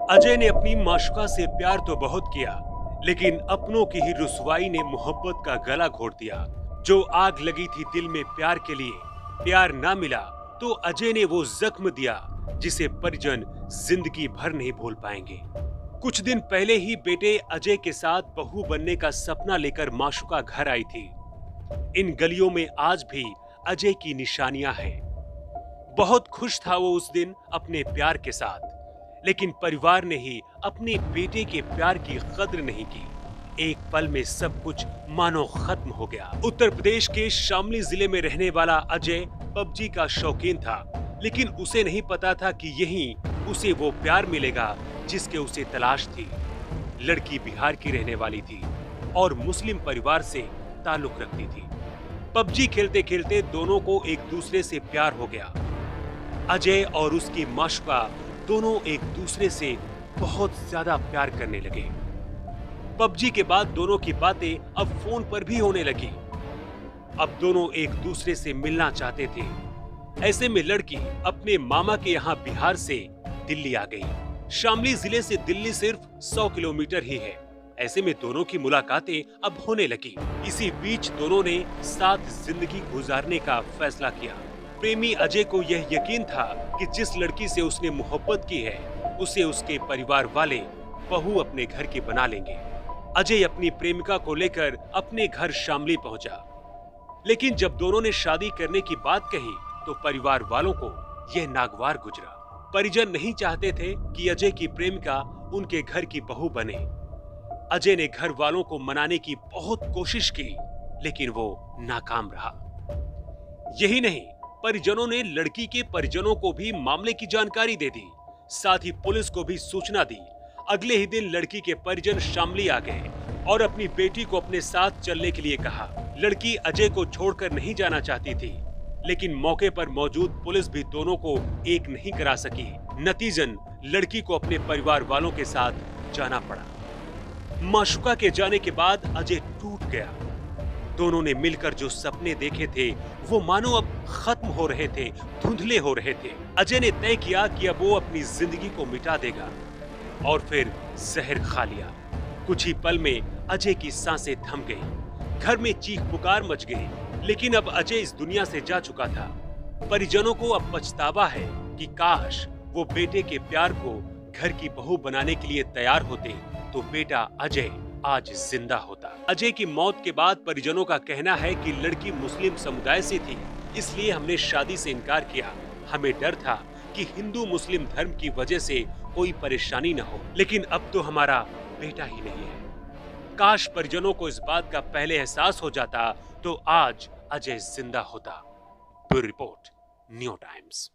अजय ने अपनी माशुका से प्यार तो बहुत किया, लेकिन अपनों की ही रुसवाई ने मोहब्बत का गला घोट दिया। जो आग लगी थी दिल में प्यार के लिए, प्यार ना मिला तो अजय ने वो जख्म दिया जिसे परिजन जिंदगी भर नहीं भूल पाएंगे। कुछ दिन पहले ही बेटे अजय के साथ बहू बनने का सपना लेकर माशुका घर आई थी। इन गलियों में आज भी अजय की निशानियां हैं। बहुत खुश था वो उस दिन अपने प्यार के साथ, लेकिन परिवार ने ही अपने बेटे के प्यार की कद्र नहीं की। एक पल में सब कुछ मानो खत्म हो गया। उत्तर प्रदेश के शामली जिले में रहने वाला अजय पबजी का शौकीन था, लेकिन उसे नहीं पता था कि यहीं उसे वो प्यार मिलेगा जिसके उसे तलाश थी। लड़की बिहार की रहने वाली थी और मुस्लिम परिवार से ताल्लुक रखती थी। पबजी खेलते खेलते दोनों को एक दूसरे से प्यार हो गया। अजय और उसकी माशुका दोनों एक दूसरे से बहुत ज्यादा प्यार करने लगे। पबजी के बाद दोनों की बातें अब फोन पर भी होने लगी। अब दोनों एक दूसरे से मिलना चाहते थे। ऐसे में लड़की अपने मामा के यहाँ बिहार से दिल्ली आ गई। शामली जिले से दिल्ली सिर्फ 100 किलोमीटर ही है। ऐसे में दोनों की मुलाकातें अब होने लगी। इसी बीच दोनों ने साथ जिंदगी गुजारने का फैसला किया। प्रेमी अजय को यह यकीन था कि जिस लड़की से उसने मोहब्बत की है, उसे उसके परिवार वाले बहू अपने घर की बना लेंगे। अजय अपनी प्रेमिका को लेकर अपने घर शामली पहुंचा, लेकिन जब दोनों ने शादी करने की बात कही तो परिवार वालों को यह नागवार गुजरा। परिजन नहीं चाहते थे कि अजय की प्रेमिका उनके घर की बहू बने। अजय ने घर वालों को मनाने की बहुत कोशिश की, लेकिन वो नाकाम रहा। यही नहीं, परिजनों ने लड़की के परिजनों को भी मामले की जानकारी दे दी, साथ ही पुलिस को भी सूचना दी। अगले ही दिन लड़की के परिजन शामली आ गए और अपनी बेटी को अपने साथ चलने के लिए कहा। लड़की अजय को छोड़कर नहीं जाना चाहती थी, लेकिन मौके पर मौजूद पुलिस भी दोनों को एक नहीं करा सकी। नतीजन लड़की को अपने परिवार वालों के साथ जाना पड़ा। माशुका के जाने के बाद अजय टूट गया। दोनों ने मिलकर जो सपने देखे थे वो मानो अब खत्म हो रहे थे, धुंधले हो रहे थे। अजय ने तय किया कि अब वो अपनी जिंदगी को मिटा देगा और फिर जहर खा लिया। कुछ ही पल में अजय की सांसें थम गईं। घर में चीख पुकार मच गई, लेकिन अब अजय इस दुनिया से जा चुका था। परिजनों को अब पछतावा है कि काश वो बेटे के प्यार को घर की बहू बनाने के लिए तैयार होते तो बेटा अजय आज जिंदा होता। अजय की मौत के बाद परिजनों का कहना है कि लड़की मुस्लिम समुदाय से थी, इसलिए हमने शादी से इनकार किया। हमें डर था कि हिंदू मुस्लिम धर्म की वजह से कोई परेशानी न हो, लेकिन अब तो हमारा बेटा ही नहीं है। काश परिजनों को इस बात का पहले एहसास हो जाता तो आज अजय जिंदा होता। Bureau report, new times.